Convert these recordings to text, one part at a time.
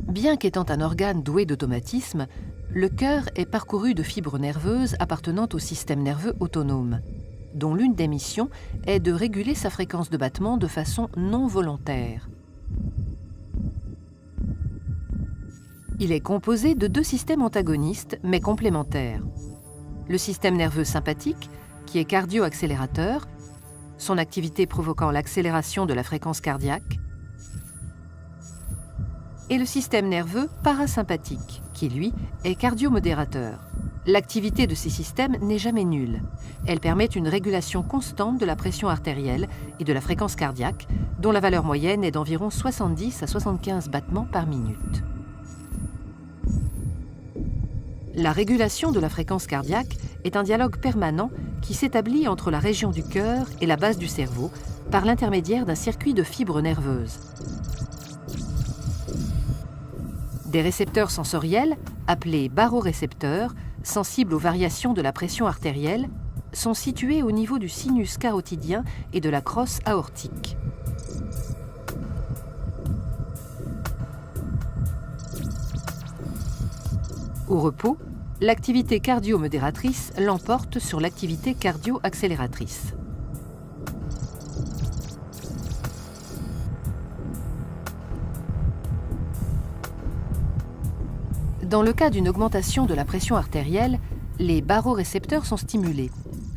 Bien qu'étant un organe doué d'automatisme, le cœur est parcouru de fibres nerveuses appartenant au système nerveux autonome, dont l'une des missions est de réguler sa fréquence de battement de façon non volontaire. Il est composé de deux systèmes antagonistes mais complémentaires. Le système nerveux sympathique, qui est cardio-accélérateur, son activité provoquant l'accélération de la fréquence cardiaque, et le système nerveux parasympathique, qui lui est cardiomodérateur. L'activité de ces systèmes n'est jamais nulle. Elle permet une régulation constante de la pression artérielle et de la fréquence cardiaque, dont la valeur moyenne est d'environ 70 à 75 battements par minute. La régulation de la fréquence cardiaque est un dialogue permanent qui s'établit entre la région du cœur et la base du cerveau par l'intermédiaire d'un circuit de fibres nerveuses. Des récepteurs sensoriels, appelés barorécepteurs, sensibles aux variations de la pression artérielle, sont situés au niveau du sinus carotidien et de la crosse aortique. Au repos, l'activité cardio-modératrice l'emporte sur l'activité cardio-accélératrice. Dans le cas d'une augmentation de la pression artérielle, les barorécepteurs sont stimulés,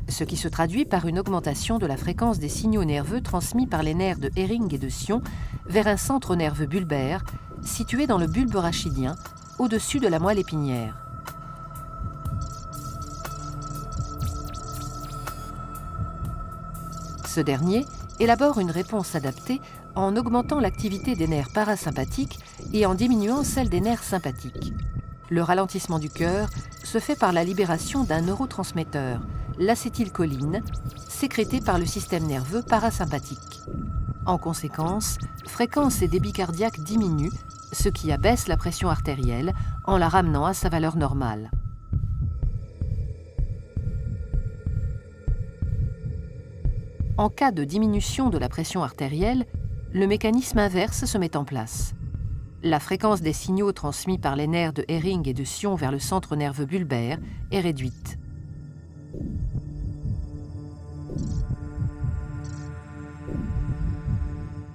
ce qui se traduit par une augmentation de la fréquence des signaux nerveux transmis par les nerfs de Hering et de Sion vers un centre nerveux bulbaire situé dans le bulbe rachidien, au-dessus de la moelle épinière. Ce dernier élabore une réponse adaptée en augmentant l'activité des nerfs parasympathiques et en diminuant celle des nerfs sympathiques. Le ralentissement du cœur se fait par la libération d'un neurotransmetteur, l'acétylcholine, sécrété par le système nerveux parasympathique. En conséquence, fréquence et débit cardiaque diminuent, ce qui abaisse la pression artérielle en la ramenant à sa valeur normale. En cas de diminution de la pression artérielle, le mécanisme inverse se met en place. La fréquence des signaux transmis par les nerfs de Hering et de Sion vers le centre nerveux bulbaire est réduite.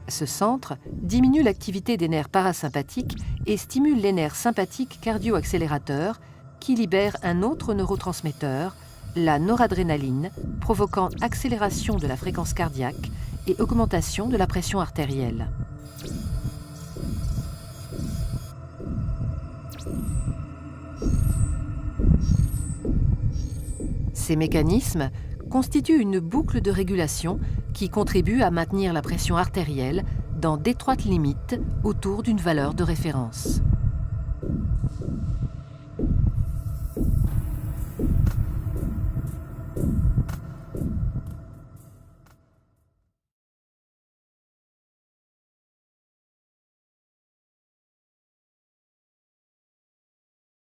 Ce centre diminue l'activité des nerfs parasympathiques et stimule les nerfs sympathiques cardio-accélérateurs qui libèrent un autre neurotransmetteur, la noradrénaline, provoquant accélération de la fréquence cardiaque et augmentation de la pression artérielle. Ces mécanismes constituent une boucle de régulation qui contribue à maintenir la pression artérielle dans d'étroites limites autour d'une valeur de référence.